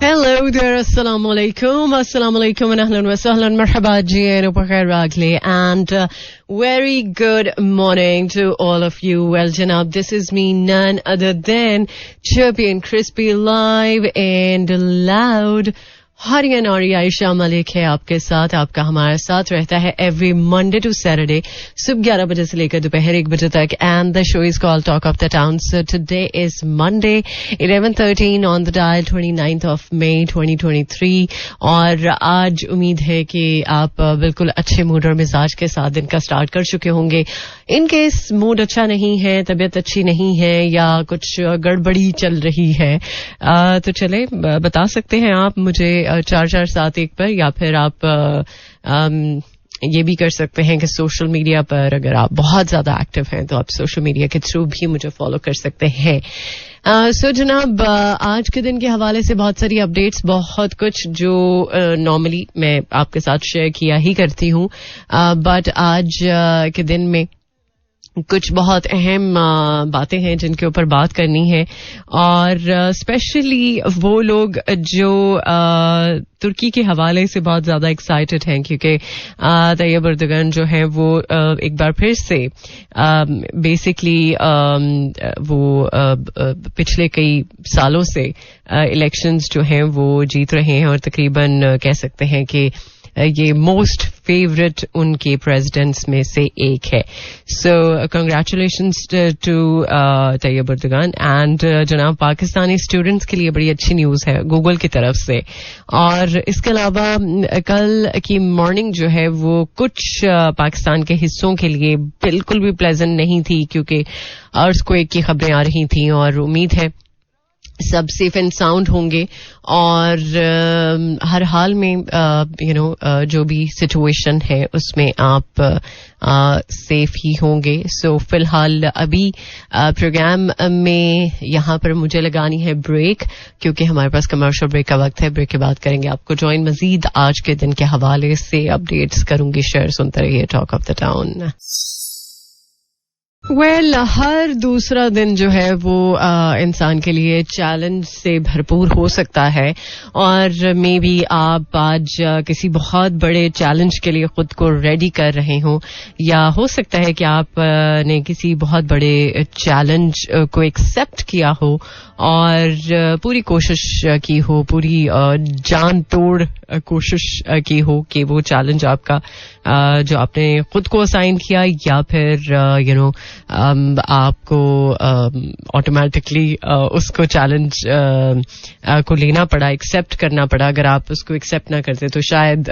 Hello there, assalamu alaikum and ahlan wa sahlan, marhaba jiyan upakhair ragle, and very good morning to all of you. Well, Janab, this is me, none other than chirpy and crispy, live and loud. Haryana और आयशा मलिक है आपके साथ. आपका हमारे साथ रहता है every Monday to Saturday सुबह 11 बजे से लेकर दोपहर 1 बजे तक. And the show is called talk of the town. So today is Monday 11:13 on the dial 29th of May 2023. और आज उम्मीद है कि आप बिल्कुल अच्छे मूड और मिजाज के साथ दिन का स्टार्ट कर चुके होंगे. इन केस मूड अच्छा नहीं है, तबीयत अच्छी नहीं है या कुछ गड़बड़ी चल रही है, तो चले बता सकते हैं आप मुझे 4471 पर, या फिर आप ये भी कर सकते हैं कि सोशल मीडिया पर अगर आप बहुत ज्यादा एक्टिव हैं तो आप सोशल मीडिया के थ्रू भी मुझे फॉलो कर सकते हैं. सो जनाब, आज के दिन के हवाले से बहुत सारी अपडेट्स, बहुत कुछ जो नॉर्मली मैं आपके साथ शेयर किया ही करती हूँ, बट आज के दिन में कुछ बहुत अहम बातें हैं जिनके ऊपर बात करनी है. और स्पेशली वो लोग जो तुर्की के हवाले से बहुत ज्यादा एक्साइटेड हैं, क्योंकि तैयब एर्दोगन जो है वो एक बार फिर से बेसिकली वो पिछले कई सालों से इलेक्शंस जो हैं वो जीत रहे हैं, और तकरीबन कह सकते हैं कि ये मोस्ट फेवरेट उनके प्रेसिडेंट्स में से एक है. So congratulations to Tayyip Erdogan. And जनाब, पाकिस्तानी स्टूडेंट्स के लिए बड़ी अच्छी न्यूज़ है गूगल की तरफ से. और इसके अलावा कल की मॉर्निंग जो है वो कुछ पाकिस्तान के हिस्सों के लिए बिल्कुल भी प्लेजेंट नहीं थी, क्योंकि अर्थक्वेक की खबरें आ रही थी. और उम्मीद है सब सेफ एंड साउंड होंगे, और हर हाल में जो भी सिचुएशन है उसमें आप सेफ ही होंगे. सो फिलहाल अभी प्रोग्राम में यहाँ पर मुझे लगानी है ब्रेक, क्योंकि हमारे पास कमर्शियल ब्रेक का वक्त है. ब्रेक के बाद करेंगे आपको ज्वाइन. मजीद आज के दिन के हवाले से अपडेट्स करूंगी शेयर. सुनते रहिए talk of the town. Well, हर दूसरा दिन जो है वो इंसान के लिए चैलेंज से भरपूर हो सकता है, और मे बी आप आज किसी बहुत बड़े चैलेंज के लिए खुद को रेडी कर रहे हो, या हो सकता है कि आप ने किसी बहुत बड़े चैलेंज को एक्सेप्ट किया हो और पूरी कोशिश की हो, पूरी जान तोड़ कोशिश की हो कि वो चैलेंज आपका जो आपने खुद को असाइन किया, या फिर आपको ऑटोमेटिकली उसको चैलेंज को लेना पड़ा, एक्सेप्ट करना पड़ा. अगर आप उसको एक्सेप्ट ना करते तो शायद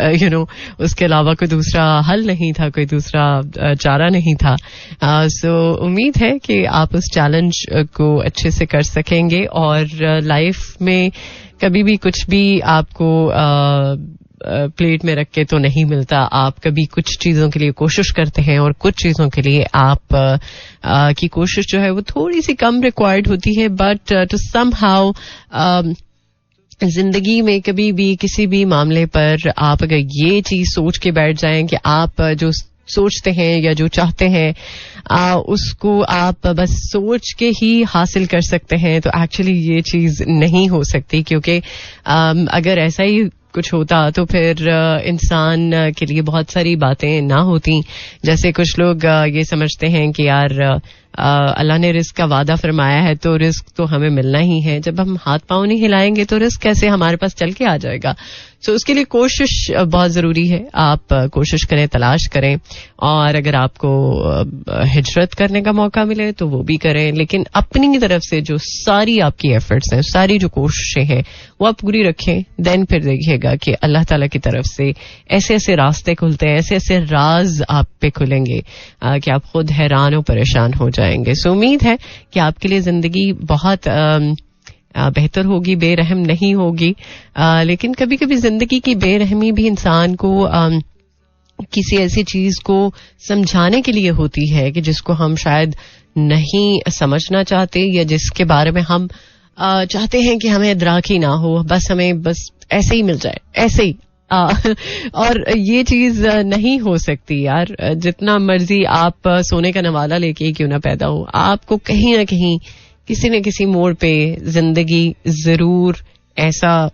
उसके अलावा कोई दूसरा हल नहीं था, कोई दूसरा चारा नहीं था. सो उम्मीद है कि आप उस चैलेंज को अच्छे से कर सकेंगे. और लाइफ में कभी भी कुछ भी आपको प्लेट में रख के तो नहीं मिलता. आप कभी कुछ चीजों के लिए कोशिश करते हैं, और कुछ चीजों के लिए आप की कोशिश जो है वो थोड़ी सी कम रिक्वायर्ड होती है. बट टू समहाउ जिंदगी में कभी भी किसी भी मामले पर आप अगर ये चीज सोच के बैठ जाएं कि आप जो सोचते हैं या जो चाहते हैं उसको आप बस सोच के ही हासिल कर सकते हैं, तो एक्चुअली ये चीज नहीं हो सकती. क्योंकि अगर ऐसा ही कुछ होता तो फिर इंसान के लिए बहुत सारी बातें ना होती. जैसे कुछ लोग ये समझते हैं कि यार अल्लाह ने रिस्क का वादा फरमाया है तो रिस्क तो हमें मिलना ही है. जब हम हाथ पांव नहीं हिलाएंगे तो रिस्क कैसे हमारे पास चल के आ जाएगा. सो उसके लिए कोशिश बहुत जरूरी है. आप कोशिश करें, तलाश करें, और अगर आपको हिजरत करने का मौका मिले तो वो भी करें. लेकिन अपनी तरफ से जो सारी आपकी एफर्ट्स हैं, सारी जो कोशिशें हैं, वो आप पूरी रखें. देन फिर देखिएगा कि अल्लाह ताला की तरफ से ऐसे ऐसे रास्ते खुलते हैं, ऐसे ऐसे राज आप पे खुलेंगे कि आप खुद हैरान और परेशान हो जाएंगे. सो उम्मीद है कि आपके लिए जिंदगी बहुत बेहतर होगी, बेरहम नहीं होगी. लेकिन कभी कभी जिंदगी की बेरहमी भी इंसान को किसी ऐसी चीज को समझाने के लिए होती है कि जिसको हम शायद नहीं समझना चाहते, या जिसके बारे में हम चाहते हैं कि हमें इदराक ही ना हो, बस हमें बस ऐसे ही मिल जाए, ऐसे ही. और ये चीज नहीं हो सकती यार. जितना मर्जी आप सोने का नवाला लेके क्यों ना पैदा हो, आपको कहीं ना कहीं किसी न किसी मोड़ पे जिंदगी जरूर ऐसा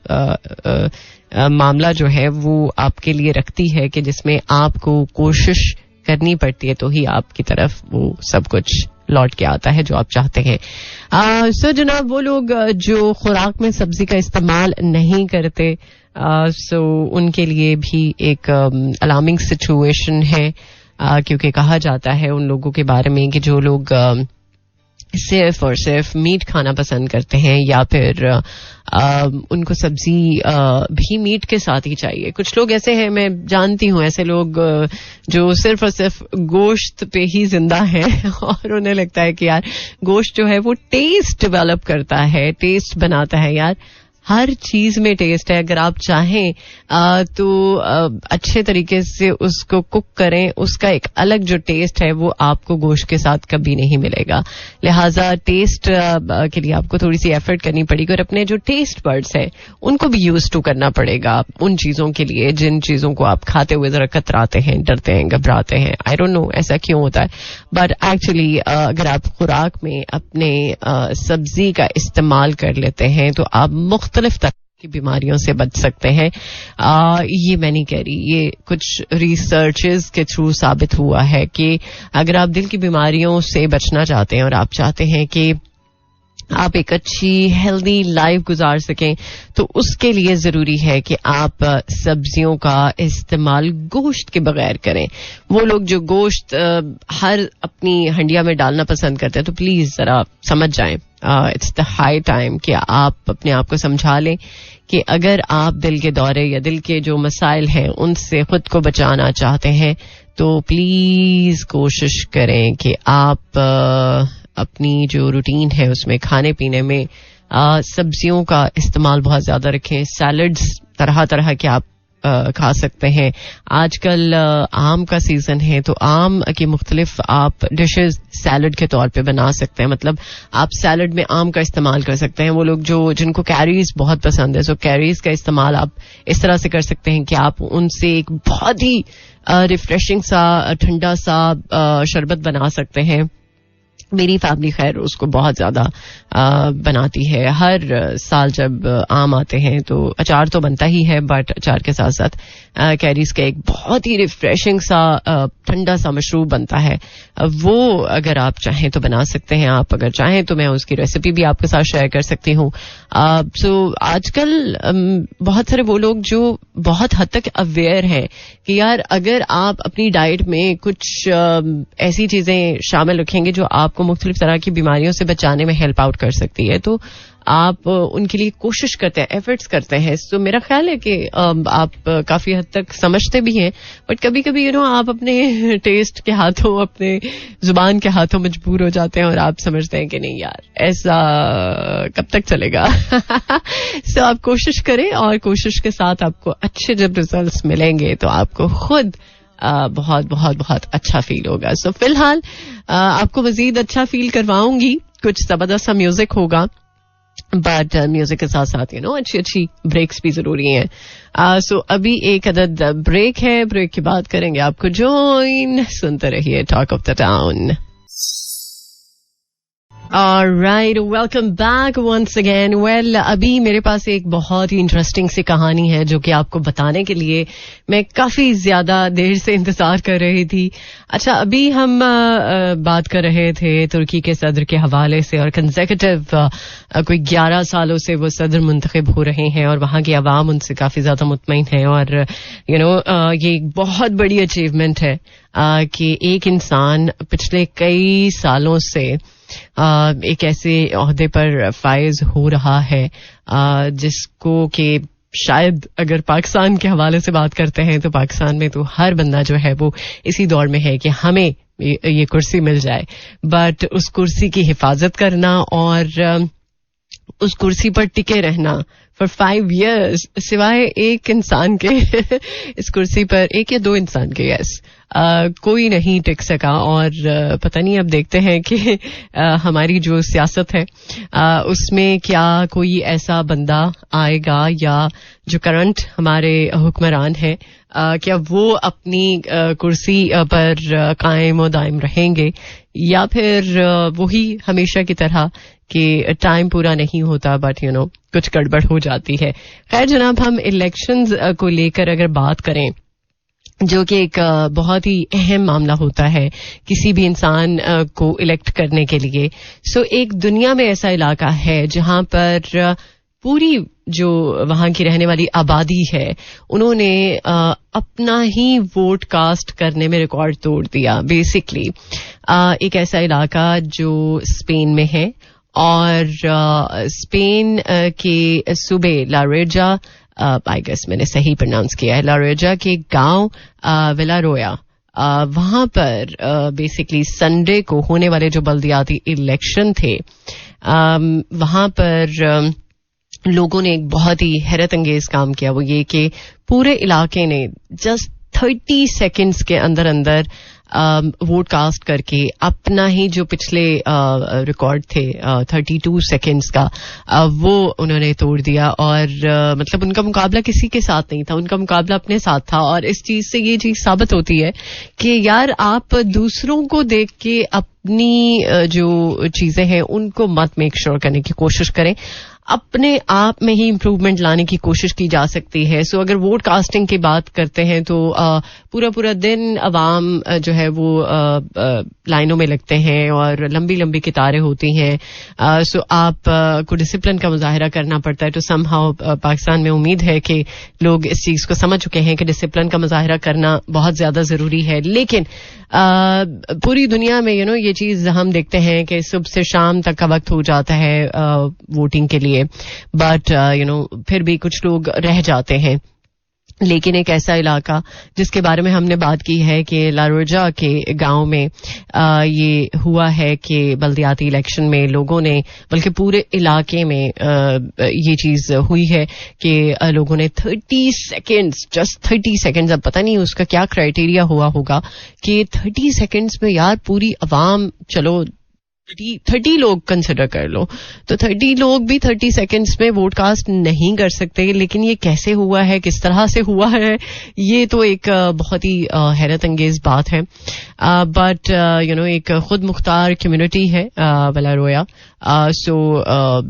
मामला जो है वो आपके लिए रखती है कि जिसमें आपको कोशिश करनी पड़ती है, तो ही आपकी तरफ वो सब कुछ लौट के आता है जो आप चाहते हैं. सो जनाब, वो लोग जो खुराक में सब्जी का इस्तेमाल नहीं करते, सो उनके लिए भी एक अलार्मिंग सिचुएशन है, क्योंकि कहा जाता है उन लोगों के बारे में कि जो लोग सिर्फ और सिर्फ मीट खाना पसंद करते हैं, या फिर उनको सब्जी भी मीट के साथ ही चाहिए. कुछ लोग ऐसे हैं, मैं जानती हूँ ऐसे लोग जो सिर्फ और सिर्फ गोश्त पे ही जिंदा हैं और उन्हें लगता है कि यार गोश्त जो है वो टेस्ट डेवलप करता है, टेस्ट बनाता है. यार हर चीज में टेस्ट है. अगर आप चाहें तो अच्छे तरीके से उसको कुक करें, उसका एक अलग जो टेस्ट है वो आपको गोश्त के साथ कभी नहीं मिलेगा. लिहाजा टेस्ट के लिए आपको थोड़ी सी एफर्ट करनी पड़ेगी और अपने जो टेस्ट बर्ड्स हैं उनको भी यूज टू करना पड़ेगा उन चीजों के लिए जिन चीजों को आप खाते हुए जरा कतराते हैं, डरते हैं, घबराते हैं. आई डोंट नो ऐसा क्यों होता है, बट एक्चुअली अगर आप खुराक में अपने सब्जी का इस्तेमाल कर लेते हैं तो आप मुख्तलिफ तरह की बीमारियों से बच सकते हैं. ये मैं नहीं कह रही, ये कुछ रिसर्चेस के थ्रू साबित हुआ है कि अगर आप दिल की बीमारियों से बचना चाहते हैं और आप चाहते हैं कि आप एक अच्छी हेल्दी लाइफ गुजार सकें, तो उसके लिए जरूरी है कि आप सब्जियों का इस्तेमाल गोश्त के बगैर करें. वो लोग जो गोश्त हर अपनी हंडिया में डालना पसंद करते हैं, तो प्लीज जरा समझ जाएं. इट्स द हाई टाइम कि आप अपने आप को समझा लें कि अगर आप दिल के दौरे या दिल के जो मसाइल हैं उनसे खुद को बचाना चाहते हैं, तो प्लीज कोशिश करें कि आप अपनी जो रूटीन है उसमें खाने पीने में सब्जियों का इस्तेमाल बहुत ज्यादा रखें. सैलड्स तरह तरह के आप खा सकते हैं. आजकल आम का सीजन है, तो आम की मुख्तलिफ आप डिशेस सैलड के तौर पे बना सकते हैं. मतलब आप सैलड में आम का इस्तेमाल कर सकते हैं. वो लोग जिनको कैरीज बहुत पसंद है, सो कैरीज का इस्तेमाल आप इस तरह से कर सकते हैं कि आप उनसे एक बहुत ही रिफ्रेशिंग सा ठंडा सा शरबत बना सकते हैं. मेरी फैमिली खैर उसको बहुत ज्यादा बनाती है. हर साल जब आम आते हैं तो अचार तो बनता ही है, बट अचार के साथ साथ कैरीज का एक बहुत ही रिफ्रेशिंग सा ठंडा सा मशरूब बनता है. वो अगर आप चाहें तो बना सकते हैं. आप अगर चाहें तो मैं उसकी रेसिपी भी आपके साथ शेयर कर सकती हूँ. सो आजकल बहुत सारे वो लोग जो बहुत हद तक अवेयर हैं कि यार अगर आप अपनी डाइट में कुछ ऐसी चीजें शामिल रखेंगे जो आपको मुख्तलिफ तरह की बीमारियों से बचाने में हेल्प आउट कर सकती है, तो आप उनके लिए कोशिश करते हैं, एफर्ट्स करते हैं. तो मेरा ख्याल है कि आप काफी हद तक समझते भी हैं, बट कभी कभी आप अपने टेस्ट के हाथों, अपने जुबान के हाथों मजबूर हो जाते हैं और आप समझते हैं कि नहीं यार ऐसा कब तक चलेगा. सो आप कोशिश करें और कोशिश के साथ आपको अच्छे जब रिजल्ट्स मिलेंगे तो आपको खुद बहुत बहुत बहुत अच्छा फील होगा. सो फिलहाल आपको मजीद अच्छा फील करवाऊंगी. कुछ जबरदस्त सा म्यूजिक होगा, बट म्यूजिक के साथ साथ अच्छी अच्छी ब्रेक्स भी जरूरी हैं. सो अभी एक अदद ब्रेक है. ब्रेक के बाद करेंगे आपको ज्वाइन. सुनते रहिए talk of the town. Alright, welcome back once again. Well, अभी मेरे पास एक बहुत ही इंटरेस्टिंग सी कहानी है जो कि आपको बताने के लिए मैं काफी ज्यादा देर से इंतजार कर रही थी. अच्छा, अभी हम बात कर रहे थे तुर्की के सदर के हवाले से, और कंसेक्यूटिव कोई 11 सालों से वो सदर मुंतखब हो रहे हैं और वहाँ की आवाम उनसे काफी ज्यादा मुतमईन है. और ये एक बहुत बड़ी अचीवमेंट है कि एक इंसान पिछले कई सालों से एक ऐसे ओहदे पर फायज हो रहा है जिसको कि शायद अगर पाकिस्तान के हवाले से बात करते हैं तो पाकिस्तान में तो हर बंदा जो है वो इसी दौर में है कि हमें ये कुर्सी मिल जाए, बट उस कुर्सी की हिफाजत करना और उस कुर्सी पर टिके रहना फॉर 5 years, सिवाय एक इंसान के इस कुर्सी पर, एक या 2 इंसान के, यस, कोई नहीं टिक सका. और पता नहीं, अब देखते हैं कि हमारी जो सियासत है उसमें क्या कोई ऐसा बंदा आएगा या जो करंट हमारे हुक्मरान हैं क्या वो अपनी कुर्सी पर कायम और दायम रहेंगे या फिर वही हमेशा की तरह कि टाइम पूरा नहीं होता बट कुछ गड़बड़ हो जाती है. खैर जनाब, हम इलेक्शंस को लेकर अगर बात करें, जो कि एक बहुत ही अहम मामला होता है किसी भी इंसान को इलेक्ट करने के लिए. सो एक दुनिया में ऐसा इलाका है जहां पर पूरी जो वहां की रहने वाली आबादी है उन्होंने अपना ही वोट कास्ट करने में रिकॉर्ड तोड़ दिया. बेसिकली एक ऐसा इलाका जो स्पेन में है और स्पेन के सूबे लारेजा, आई गेस मैंने सही प्रोनाउंस किया है, लारेजा के गांव विलारोया, वहां पर बेसिकली संडे को होने वाले जो बल्दियाती इलेक्शन थे वहां पर लोगों ने एक बहुत ही हैरत अंगेज काम किया. वो ये कि पूरे इलाके ने जस्ट 30 सेकेंड्स के अंदर अंदर वोट कास्ट करके अपना ही जो पिछले रिकॉर्ड थे 32 सेकेंड्स का वो उन्होंने तोड़ दिया. और मतलब उनका मुकाबला किसी के साथ नहीं था, उनका मुकाबला अपने साथ था. और इस चीज से ये चीज साबित होती है कि यार आप दूसरों को देख के अपनी जो चीजें हैं उनको मत मेक श्योर करने की कोशिश करें, अपने आप में ही इम्प्रूवमेंट लाने की कोशिश की जा सकती है. सो अगर वोट कास्टिंग की बात करते हैं तो पूरा पूरा दिन अवाम जो है वो लाइनों में लगते हैं और लंबी लंबी कतारें होती हैं. सो आप को डिसिप्लिन का मुजाहिरा करना पड़ता है. तो समहाउ पाकिस्तान में उम्मीद है कि लोग इस चीज को समझ चुके हैं कि डिसिप्लिन का मुजाहिरा करना बहुत ज्यादा जरूरी है. लेकिन पूरी दुनिया में ये चीज हम देखते हैं कि सुबह से शाम तक का वक्त हो जाता है वोटिंग के लिए, बट फिर भी कुछ लोग रह जाते हैं. लेकिन एक ऐसा इलाका जिसके बारे में हमने बात की है कि लारोजा के गांव में ये हुआ है कि बल्दियाती इलेक्शन में लोगों ने, बल्कि पूरे इलाके में ये चीज हुई है कि लोगों ने 30 सेकेंड्स, जस्ट 30 सेकेंड्स, अब पता नहीं उसका क्या क्राइटेरिया हुआ होगा कि 30 सेकेंड्स में यार पूरी अवाम, चलो 30 लोग कंसिडर कर लो तो 30 लोग भी 30 सेकेंड्स में वोट कास्ट नहीं कर सकते. लेकिन ये कैसे हुआ है, किस तरह से हुआ है, ये तो एक बहुत ही हैरत अंगेज बात है. बट एक खुद मुख्तार कम्युनिटी है विलारोया. सो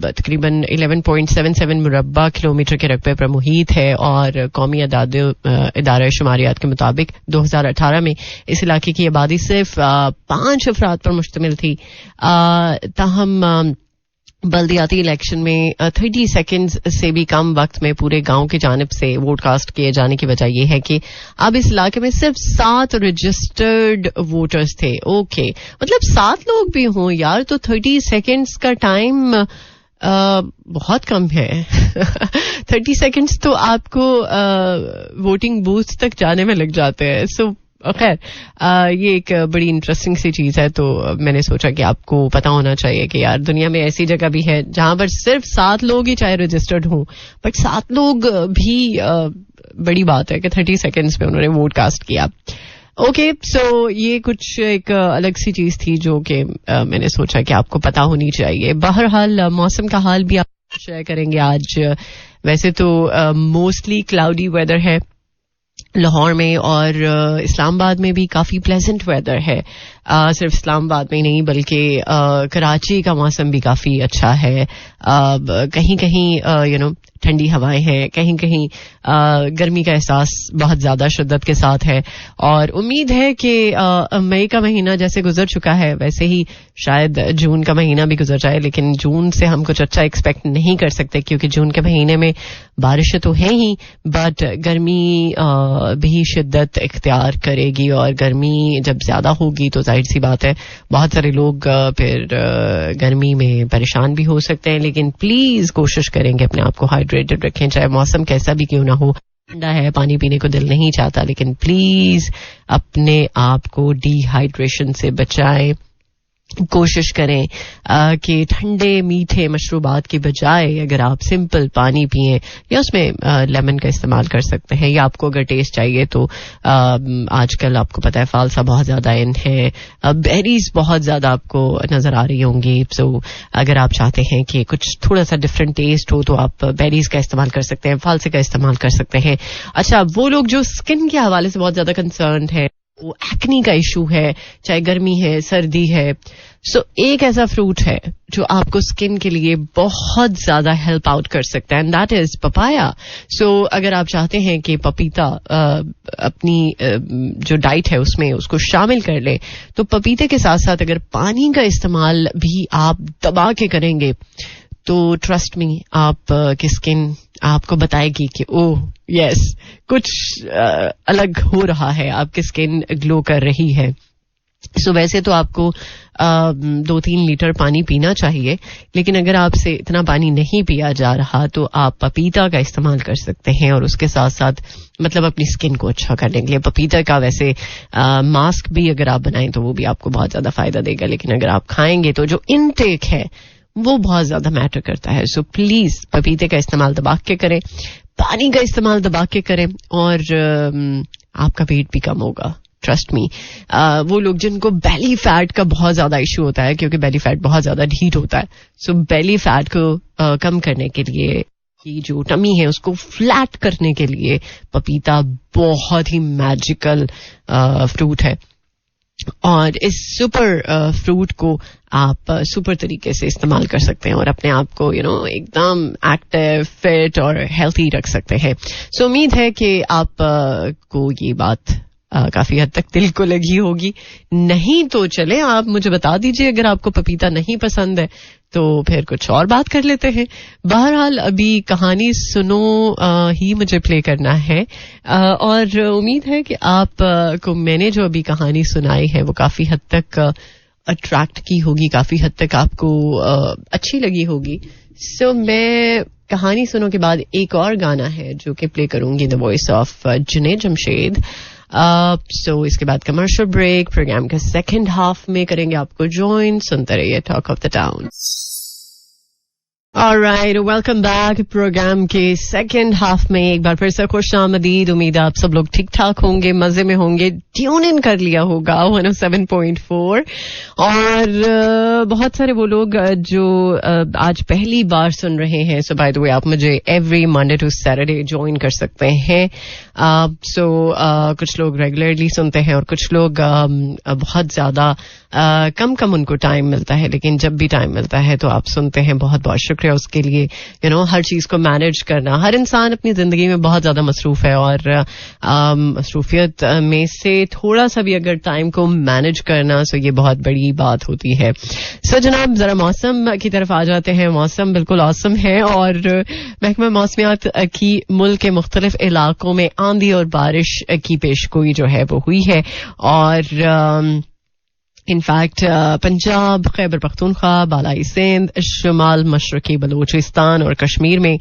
तकरीबन 11.77 मुरब्बा किलोमीटर के रकबे पर मुहित है और कौमी इदारा शुमारियात के मुताबिक 2018 में इस इलाके की आबादी सिर्फ 5 अफराद पर मुश्तमिल थी. ताहम बल्दियाती इलेक्शन में 30 सेकेंड्स से भी कम वक्त में पूरे गांव की जानिब से वोट कास्ट किए जाने की वजह यह है कि अब इस इलाके में सिर्फ 7 रजिस्टर्ड वोटर्स थे. ओके, मतलब 7 लोग भी हों यार तो 30 सेकेंड्स का टाइम बहुत कम है. 30 सेकेंड्स तो आपको वोटिंग बूथ तक जाने में लग जाते हैं. सो खैर ये एक बड़ी इंटरेस्टिंग सी चीज है. तो मैंने सोचा कि आपको पता होना चाहिए कि यार दुनिया में ऐसी जगह भी है जहां पर सिर्फ 7 लोग ही चाहे रजिस्टर्ड हों, बट 7 लोग भी बड़ी बात है कि 30 सेकेंड्स में उन्होंने वोट कास्ट किया. ओके, सो ये कुछ एक अलग सी चीज थी जो कि मैंने सोचा कि आपको पता होनी चाहिए. बहरहाल मौसम का हाल भी आप शेयर करेंगे आज. वैसे तो मोस्टली क्लाउडी वेदर है लाहौर में और इस्लामाबाद में भी काफी प्लेजेंट वेदर है. सिर्फ इस्लामाबाद में ही नहीं बल्कि कराची का मौसम भी काफी अच्छा है. कहीं कहीं ठंडी हवाएं हैं, कहीं कहीं गर्मी का एहसास बहुत ज्यादा शिद्दत के साथ है. और उम्मीद है कि मई का महीना जैसे गुजर चुका है वैसे ही शायद जून का महीना भी गुजर जाए. लेकिन जून से हम कुछ अच्छा एक्सपेक्ट नहीं कर सकते क्योंकि जून के महीने में बारिशें तो हैं ही, बट गर्मी भी शिद्दत इख्तियार करेगी. और गर्मी जब ज्यादा होगी तो जाहिर सी बात है बहुत सारे लोग फिर गर्मी में परेशान भी हो सकते हैं. लेकिन प्लीज कोशिश करेंगे अपने आप को हाइड्रेटेड रखें, चाहे मौसम कैसा भी क्यों ना हो. ठंडा है, पानी पीने को दिल नहीं चाहता, लेकिन प्लीज अपने आप को डिहाइड्रेशन से बचाएं. कोशिश करें कि ठंडे मीठे मशरूबात की बजाय अगर आप सिंपल पानी पिएं या उसमें लेमन का इस्तेमाल कर सकते हैं, या आपको अगर टेस्ट चाहिए तो आजकल आपको पता है फालसा बहुत ज्यादा इन है, बेरीज बहुत ज्यादा आपको नजर आ रही होंगी. सो अगर आप चाहते हैं कि कुछ थोड़ा सा डिफरेंट टेस्ट हो तो आप बेरीज का इस्तेमाल कर सकते हैं, फालसे का इस्तेमाल कर सकते हैं. अच्छा, वो लोग जो स्किन के हवाले से बहुत ज्यादा कंसर्न है एक्नी का इशू है, चाहे गर्मी है, सर्दी है, सो एक ऐसा फ्रूट है जो आपको स्किन के लिए बहुत ज्यादा हेल्प आउट कर सकता है, एंड दैट इज पपाया. सो अगर आप चाहते हैं कि पपीता अपनी जो डाइट है उसमें उसको शामिल कर ले, तो पपीते के साथ साथ अगर पानी का इस्तेमाल भी आप दबा के करेंगे तो ट्रस्ट मी, आप की स्किन आपको बताएगी कि ओह यस, कुछ अलग हो रहा है, आपकी स्किन ग्लो कर रही है. सो वैसे तो आपको 2-3 लीटर पानी पीना चाहिए, लेकिन अगर आपसे इतना पानी नहीं पिया जा रहा तो आप पपीता का इस्तेमाल कर सकते हैं, और उसके साथ साथ मतलब अपनी स्किन को अच्छा करने के लिए पपीता का वैसे मास्क भी अगर आप बनाएं तो वो भी आपको बहुत ज्यादा फायदा देगा. लेकिन अगर आप खाएंगे तो जो इनटेक है वो बहुत ज्यादा मैटर करता है. सो प्लीज पपीते का इस्तेमाल दबा के करें, पानी का इस्तेमाल दबा के करें, और आपका वेट भी कम होगा. ट्रस्ट मी, वो लोग जिनको बेली फैट का बहुत ज्यादा इशू होता है, क्योंकि बेली फैट बहुत ज्यादा ढीठ होता है, सो बेली फैट को कम करने के लिए, की जो टमी है उसको फ्लैट करने के लिए पपीता बहुत ही मैजिकल फ्रूट है. और इस सुपर फ्रूट को आप सुपर तरीके से इस्तेमाल कर सकते हैं और अपने आप को एकदम एक्टिव, फिट और हेल्थी रख सकते हैं. सो उम्मीद है कि आप को ये बात काफी हद तक दिल को लगी होगी. नहीं तो चले आप मुझे बता दीजिए, अगर आपको पपीता नहीं पसंद है तो फिर कुछ और बात कर लेते हैं. बहरहाल अभी कहानी सुनो ही मुझे प्ले करना है, और उम्मीद है कि आप को मैंने जो अभी कहानी सुनाई है वो काफी हद तक अट्रैक्ट की होगी, काफी हद तक आपको अच्छी लगी होगी. सो मैं कहानी सुनो के बाद एक और गाना है जो कि प्ले करूंगी, the voice of Junaid Jamshed. So इसके बाद कमर्शियल ब्रेक, प्रोग्राम का सेकंड हाफ में करेंगे आपको ज्वाइन. सुनते रहिए talk of the town. Alright, welcome back. Programme के सेकंड हाफ में एक बार फिर से खुशामदीद. उम्मीद है आप सब लोग ठीक ठाक होंगे, मजे में होंगे, ट्यून इन कर लिया होगा 107.4. और बहुत सारे वो लोग जो आज पहली बार सुन रहे हैं, सो बाय द वे आप मुझे every Monday to Saturday join कर सकते हैं. सो कुछ लोग रेगुलरली सुनते हैं और कुछ लोग बहुत ज्यादा कम उनको टाइम मिलता है, लेकिन जब भी टाइम मिलता है तो आप सुनते हैं. बहुत बहुत शुक्रिया उसके लिए. हर चीज को मैनेज करना, हर इंसान अपनी जिंदगी में बहुत ज्यादा मसरूफ है, और मसरूफियत में से थोड़ा सा भी अगर टाइम को मैनेज करना, सो ये बहुत बड़ी बात होती है. सो जनाब, जरा मौसम की तरफ आ जाते हैं. मौसम बिल्कुल औसम है, और महकमा मौसमियात की मुल्क के मुख्तलिफ इलाकों में आंधी और बारिश की पेशगोई जो है वो हुई है. और इनफैक्ट पंजाब, खैबर पख्तूनख्वा, बालाई सिंध, शुमाल मशरकी बलूचिस्तान और कश्मीर में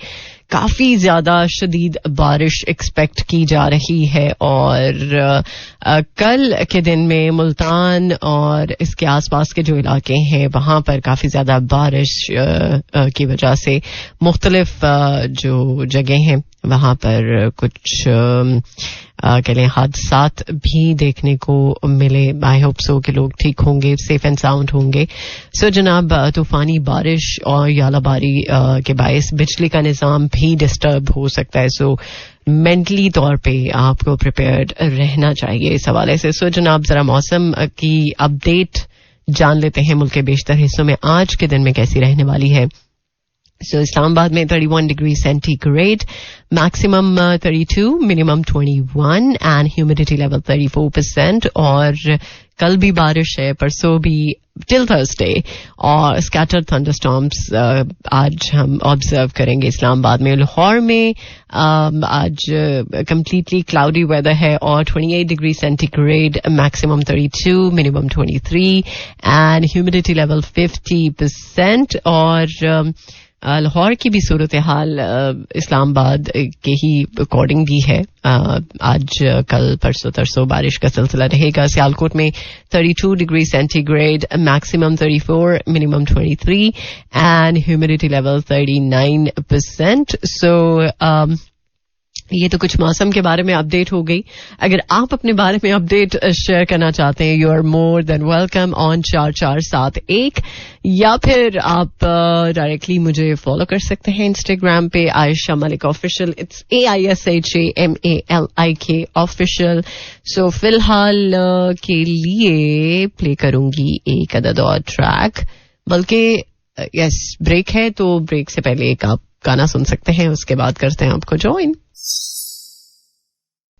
काफी ज्यादा शदीद बारिश एक्सपेक्ट की जा रही है. और कल के दिन में मुल्तान और इसके आसपास के जो इलाके हैं वहां पर काफी ज्यादा बारिश की वजह से मुख्तलिफ जो जगह हैं वहां पर कुछ कह लें हादसात भी देखने को मिले. आई होप सो कि लोग ठीक होंगे, सेफ एंड साउंड होंगे. सो जनाब, तूफानी बारिश और यालाबारी के बायस बिजली का निजाम भी डिस्टर्ब हो सकता है. सो मेंटली तौर पे आपको प्रिपेयर्ड रहना चाहिए इस हवाले से. सो जनाब, जरा मौसम की अपडेट जान लेते हैं. मुल्क के बेशतर हिस्सों में आज के दिन में कैसी रहने वाली है. So Islamabad में 31 degree centigrade, maximum 32, minimum 21 and humidity level 34%. और कल भी बारिश है, परसों भी टिल थर्सडे, और स्कैटर थंडरस्टॉर्म्स आज हम ऑब्जर्व करेंगे इस्लामाबाद में. लाहौर में आज कंप्लीटली क्लाउडी वेदर है, और 28 degree centigrade, maximum 32, minimum 23 and humidity level 50%. और लाहौर की भी सूरत हाल इस्लामाबाद के ही अकॉर्डिंग भी है. आज कल परसों तरसों बारिश का सिलसिला रहेगा. सियालकोट में 32 degree centigrade, maximum 34, minimum 23 and humidity level 39%. सो ये तो कुछ मौसम के बारे में अपडेट हो गई. अगर आप अपने बारे में अपडेट शेयर करना चाहते हैं, you are more than welcome on 4471, या फिर आप डायरेक्टली मुझे फॉलो कर सकते हैं इंस्टाग्राम पे Ayesha Malik official. It's AISHAMALIK official. So फिलहाल के लिए प्ले करूंगी एक अदद और ट्रैक, बल्कि यस ब्रेक है, तो ब्रेक से पहले एक आप गाना सुन सकते हैं, उसके बाद करते हैं आपको join.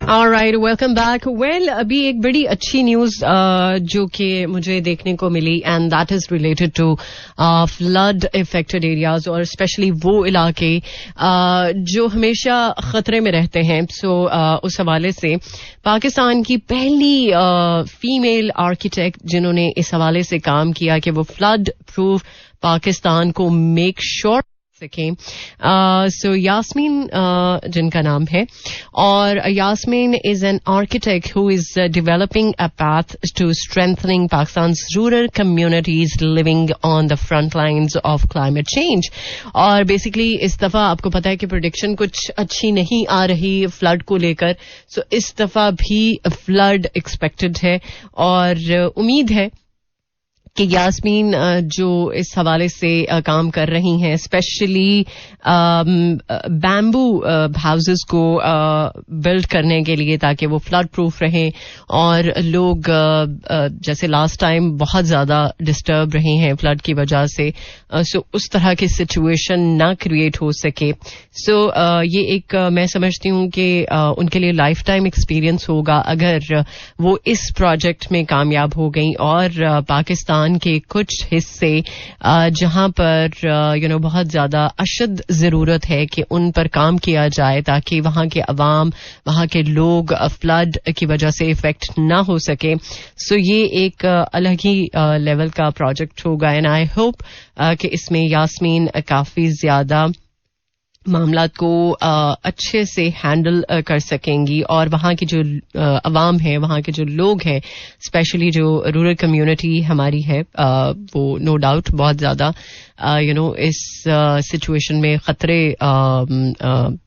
Alright, welcome back. Well, अभी एक बड़ी अच्छी न्यूज जो कि मुझे देखने को मिली, and that is related to flood affected areas, और स्पेशली वो इलाके जो हमेशा खतरे में रहते हैं. सो उस हवाले से पाकिस्तान की पहली फीमेल आर्किटेक्ट जिन्होंने इस हवाले से काम किया कि वो फ्लड प्रूफ पाकिस्तान को मेक श्योर सकें. सो यास्मीन जिनका नाम है, और Yasmeen is an architect who is developing a path to strengthening Pakistan's rural communities living on the front lines of climate change. और बेसिकली इस दफा आपको पता है कि प्रेडिक्शन कुछ अच्छी नहीं आ रही फ्लड को लेकर. सो इस दफा भी फ्लड एक्सपेक्टेड है, और उम्मीद है कि यास्मीन जो इस हवाले से काम कर रही हैं, स्पेशली बैम्बू हाउसेस को बिल्ड करने के लिए, ताकि वो फ्लड प्रूफ रहें, और लोग जैसे लास्ट टाइम बहुत ज्यादा डिस्टर्ब रहे हैं फ्लड की वजह से, सो उस तरह की सिचुएशन ना क्रिएट हो सके. सो ये एक मैं समझती हूँ कि उनके लिए लाइफ टाइम एक्सपीरियंस होगा अगर वो इस प्रोजेक्ट में कामयाब हो गई. और पाकिस्तान के कुछ हिस्से जहां पर बहुत ज्यादा अशद जरूरत है कि उन पर काम किया जाए, ताकि वहां के अवाम, वहां के लोग फ्लड की वजह से इफेक्ट ना हो सके. सो ये एक अलग ही लेवल का प्रोजेक्ट होगा, एंड आई होप कि इसमें यास्मीन काफी ज्यादा मामला को अच्छे से हैंडल कर सकेंगी, और वहाँ की जो अवाम है, वहाँ के जो लोग हैं, स्पेशली जो रूरल कम्युनिटी हमारी है, वो नो डाउट बहुत ज्यादा इस सिचुएशन में खतरे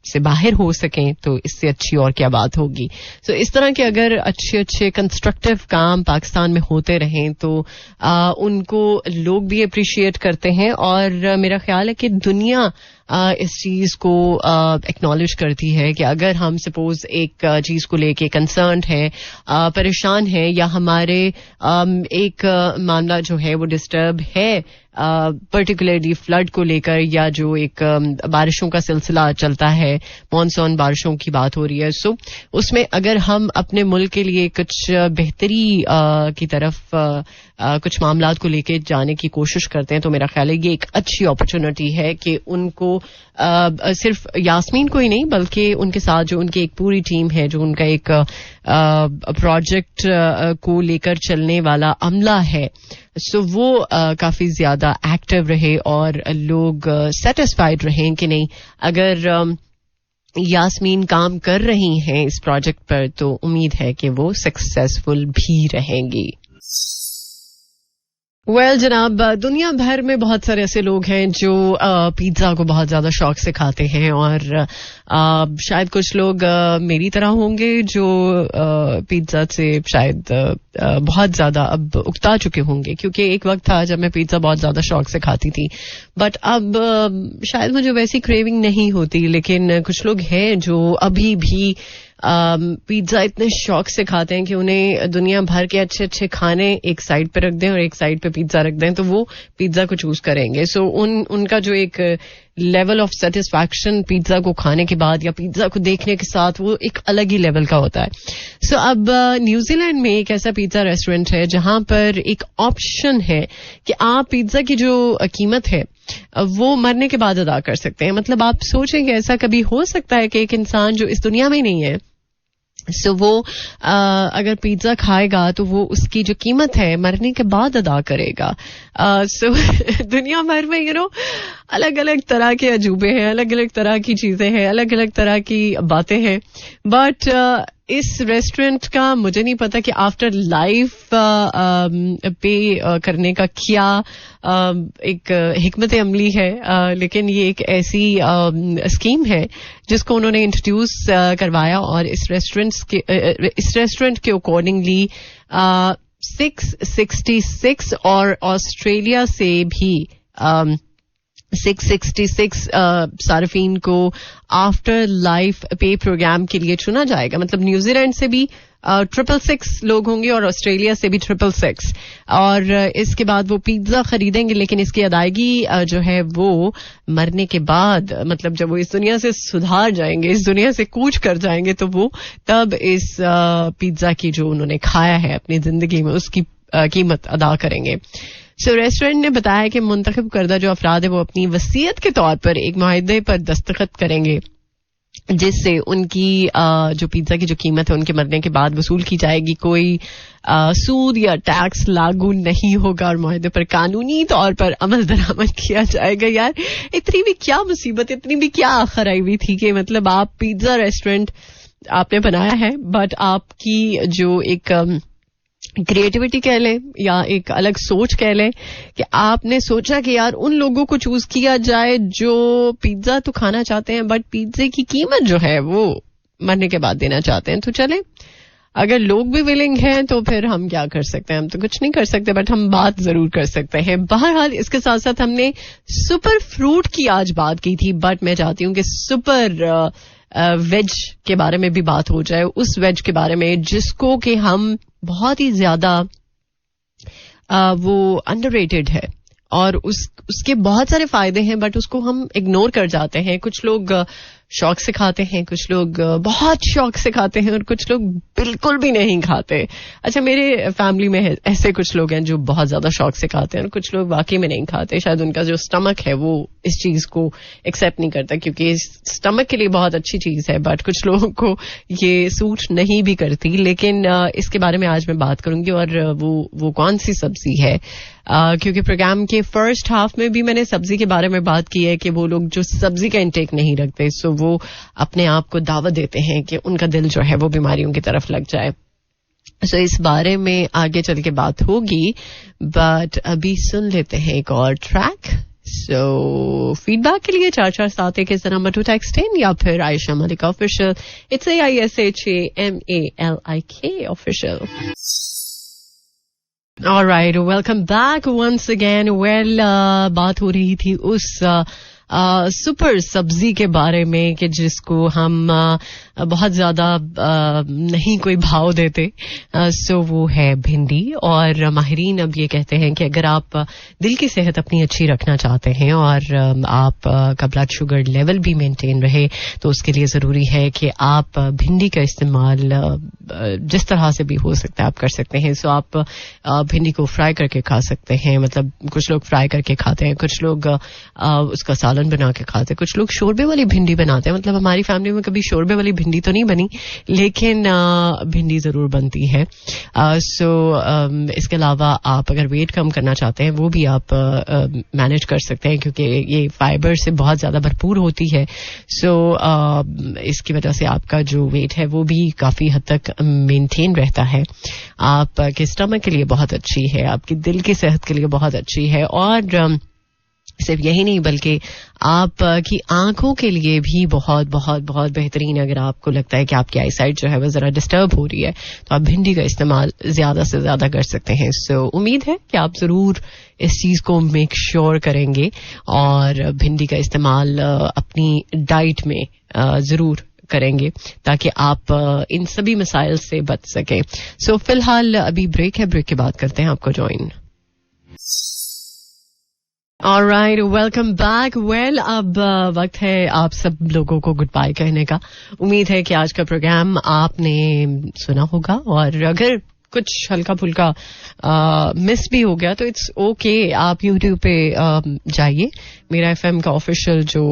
से बाहर हो सकें, तो इससे अच्छी और क्या बात होगी. सो इस तरह के अगर अच्छे कंस्ट्रक्टिव काम पाकिस्तान में होते रहें तो उनको लोग भी अप्रिशिएट करते हैं, और मेरा ख्याल है कि दुनिया इस चीज को एक्नॉलेज करती है कि अगर हम सपोज एक चीज को लेके कंसर्न है, परेशान है, या हमारे एक मामला जो है वो डिस्टर्ब है पर्टिकुलरली फ्लड को लेकर, या जो एक बारिशों का सिलसिला चलता है, मॉनसून बारिशों की बात हो रही है, सो उसमें अगर हम अपने मुल्क के लिए कुछ बेहतरी की तरफ कुछ मामलात को लेके जाने की कोशिश करते हैं, तो मेरा ख्याल है ये एक अच्छी अपॉर्चुनिटी है कि उनको सिर्फ यास्मीन को ही नहीं, बल्कि उनके साथ जो उनकी एक पूरी टीम है, जो उनका एक प्रोजेक्ट को लेकर चलने वाला अमला है, सो वो काफी ज्यादा एक्टिव रहे, और लोग सेटिस्फाइड रहें कि नहीं, अगर यास्मीन काम कर रही हैं इस प्रोजेक्ट पर, तो उम्मीद है कि वो सक्सेसफुल भी रहेंगी. जनाब, दुनिया भर में बहुत सारे ऐसे लोग हैं जो पिज्जा को बहुत ज्यादा शौक से खाते हैं, और शायद कुछ लोग मेरी तरह होंगे जो पिज्जा से शायद बहुत ज्यादा अब उकता चुके होंगे, क्योंकि एक वक्त था जब मैं पिज्जा बहुत ज्यादा शौक से खाती थी, बट अब शायद मुझे वैसी क्रेविंग नहीं होती. लेकिन कुछ लोग हैं जो अभी भी पिज्जा इतने शौक से खाते हैं कि उन्हें दुनिया भर के अच्छे खाने एक साइड पे रख दें और एक साइड पे पिज्जा रख दें, तो वो पिज्जा को चूज करेंगे. सो उनका जो एक लेवल ऑफ सेटिस्फैक्शन पिज्जा को खाने के बाद या पिज्जा को देखने के साथ, वो एक अलग ही लेवल का होता है. सो अब न्यूजीलैंड में एक ऐसा पिज्जा रेस्टोरेंट है जहां पर एक ऑप्शन है कि आप पिज्जा की जो कीमत है वो मरने के बाद अदा कर सकते हैं. मतलब आप सोचेंगे ऐसा कभी हो सकता है कि एक इंसान जो इस दुनिया में नहीं है, सो वो अगर पिज्जा खाएगा तो वो उसकी जो कीमत है मरने के बाद अदा करेगा. सो दुनिया भर में अलग अलग तरह के अजूबे हैं, अलग अलग तरह की चीजें हैं, अलग अलग तरह की बातें हैं, बट इस रेस्टोरेंट का मुझे नहीं पता कि आफ्टर लाइफ पे करने का क्या एक हिकमत अमली है, लेकिन ये एक ऐसी स्कीम है जिसको उन्होंने इंट्रोड्यूस करवाया और इस रेस्टोरेंट के अकॉर्डिंगली 666 और ऑस्ट्रेलिया से भी 666 सार्फिन को आफ्टर लाइफ पे प्रोग्राम के लिए चुना जाएगा. मतलब न्यूजीलैंड से भी 666 लोग होंगे और ऑस्ट्रेलिया से भी 666, और इसके बाद वो पिज्जा खरीदेंगे, लेकिन इसकी अदायगी जो है वो मरने के बाद, मतलब जब वो इस दुनिया से सुधार जाएंगे, इस दुनिया से कूच कर जाएंगे, तो वो तब इस पिज्जा की जो उन्होंने खाया है अपनी जिंदगी में उसकी कीमत अदा करेंगे. सो रेस्टोरेंट ने बताया कि मुंतखब करदा जो अफराद है वो अपनी वसीयत के तौर पर एक मुआहदे पर दस्तखत करेंगे जिससे उनकी जो पिज्जा की जो कीमत है उनके मरने के बाद वसूल की जाएगी. कोई सूद या टैक्स लागू नहीं होगा और मुआहदे पर कानूनी तौर पर अमल दरामद किया जाएगा. यार इतनी भी क्या मुसीबत, इतनी भी क्या आखिर आई हुई थी कि मतलब आप पिज्जा रेस्टोरेंट आपने बनाया है, बट आपकी जो एक क्रिएटिविटी कह लें या एक अलग सोच कह लें कि आपने सोचा कि यार उन लोगों को चूज किया जाए जो पिज्जा तो खाना चाहते हैं बट पिज्जे की कीमत जो है वो मरने के बाद देना चाहते हैं. तो चले, अगर लोग भी विलिंग हैं तो फिर हम क्या कर सकते हैं, हम तो कुछ नहीं कर सकते, बट हम बात जरूर कर सकते हैं. बहरहाल इसके साथ साथ हमने सुपर फ्रूट की आज बात की थी, बट मैं चाहती हूँ कि सुपर वेज के बारे में भी बात हो जाए, उस वेज के बारे में जिसको कि हम बहुत ही ज्यादा वो अंडररेटेड है और उसके बहुत सारे फायदे हैं, बट उसको हम इग्नोर कर जाते हैं. कुछ लोग शौक से खाते हैं, कुछ लोग बहुत शौक से खाते हैं और कुछ लोग बिल्कुल भी नहीं खाते. अच्छा, मेरे फैमिली में ऐसे कुछ लोग हैं जो बहुत ज्यादा शौक से खाते हैं और कुछ लोग वाकई में नहीं खाते. शायद उनका जो स्टमक है वो इस चीज को एक्सेप्ट नहीं करता, क्योंकि स्टमक के लिए बहुत अच्छी चीज है, बट कुछ लोगों को ये सूट नहीं भी करती. लेकिन इसके बारे में आज मैं बात करूंगी और वो कौन सी सब्जी है, क्योंकि प्रोग्राम के फर्स्ट हाफ में भी मैंने सब्जी के बारे में बात की है कि वो लोग जो सब्जी का इंटेक नहीं रखते, सो वो अपने आप को दावत देते हैं कि उनका दिल जो है वो बीमारियों की तरफ लग जाए. सो इस बारे में आगे चल के बात होगी, बट अभी सुन लेते हैं एक और ट्रैक. सो फीडबैक के लिए 4471 is the number two text in, या फिर Ayesha Malik official, it's AISHAMALIK official. All right, welcome back once again. Well, बात हो रही थी उस सुपर सब्जी के बारे में कि जिसको हम बहुत ज्यादा नहीं कोई भाव देते. सो वो है भिंडी. और माहिरीन अब ये कहते हैं कि अगर आप दिल की सेहत अपनी अच्छी रखना चाहते हैं और आप का ब्लड शुगर लेवल भी मेंटेन रहे, तो उसके लिए जरूरी है कि आप भिंडी का इस्तेमाल जिस तरह से भी हो सकता है आप कर सकते हैं. सो आप भिंडी को फ्राई करके खा सकते हैं, मतलब कुछ लोग फ्राई करके खाते हैं, कुछ लोग उसका सालन बना के खाते हैं, कुछ लोग शोरबे वाली भिंडी बनाते हैं. मतलब हमारी फैमिली में कभी शोरबे वाली भिंडी तो नहीं बनी, लेकिन भिंडी जरूर बनती है. सो इसके अलावा आप अगर वेट कम करना चाहते हैं वो भी आप मैनेज कर सकते हैं, क्योंकि ये फाइबर से बहुत ज्यादा भरपूर होती है. सो इसकी वजह से आपका जो वेट है वो भी काफी हद तक मेंटेन रहता है. आपके स्टमक के लिए बहुत अच्छी है, आपकी दिल की सेहत के लिए बहुत अच्छी है, और सिर्फ यही नहीं बल्कि आपकी आंखों के लिए भी बहुत बहुत बहुत बेहतरीन. अगर आपको लगता है कि आपकी आई साइट जो है वो जरा डिस्टर्ब हो रही है, तो आप भिंडी का इस्तेमाल ज्यादा से ज्यादा कर सकते हैं. सो उम्मीद है कि आप जरूर इस चीज को मेक श्योर करेंगे और भिंडी का इस्तेमाल अपनी डाइट में जरूर करेंगे ताकि आप इन सभी मसाइल से बच सकें. सो फिलहाल अभी ब्रेक है, ब्रेक के बाद करते हैं आपको join. Alright, welcome back. Well, अब वक्त है आप सब लोगों को गुड बाय कहने का. उम्मीद है कि आज का प्रोग्राम आपने सुना होगा, और अगर कुछ हल्का फुल्का मिस भी हो गया तो इट्स ओके. आप यूट्यूब पे जाइए, मेरा एफएम का ऑफिशियल जो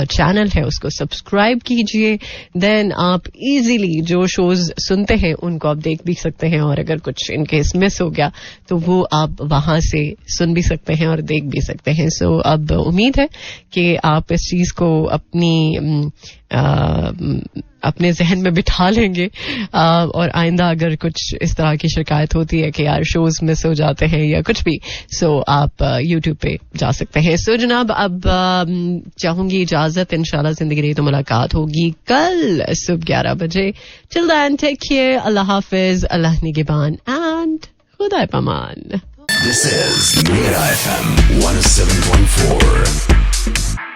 चैनल है उसको सब्सक्राइब कीजिए. देन आप इजीली जो शोज सुनते हैं उनको आप देख भी सकते हैं, और अगर कुछ इनकेस मिस हो गया तो वो आप वहां से सुन भी सकते हैं और देख भी सकते हैं. सो अब उम्मीद है कि आप इस चीज को अपनी अपने जहन में बिठा लेंगे और आइंदा अगर कुछ इस तरह की शिकायत होती है कि यार शोज मिस हो जाते हैं या कुछ भी, सो आप यूट्यूब पे जा सकते हैं. सो जनाब अब चाहूंगी इजाजत. इंशाल्लाह जिंदगी रही तो मुलाकात होगी कल सुबह 11 बजे. Till then take care. अल्लाह हाफिज. अल्लाह निगहबान एंड खुदा पमान. This is Mira FM 107.4.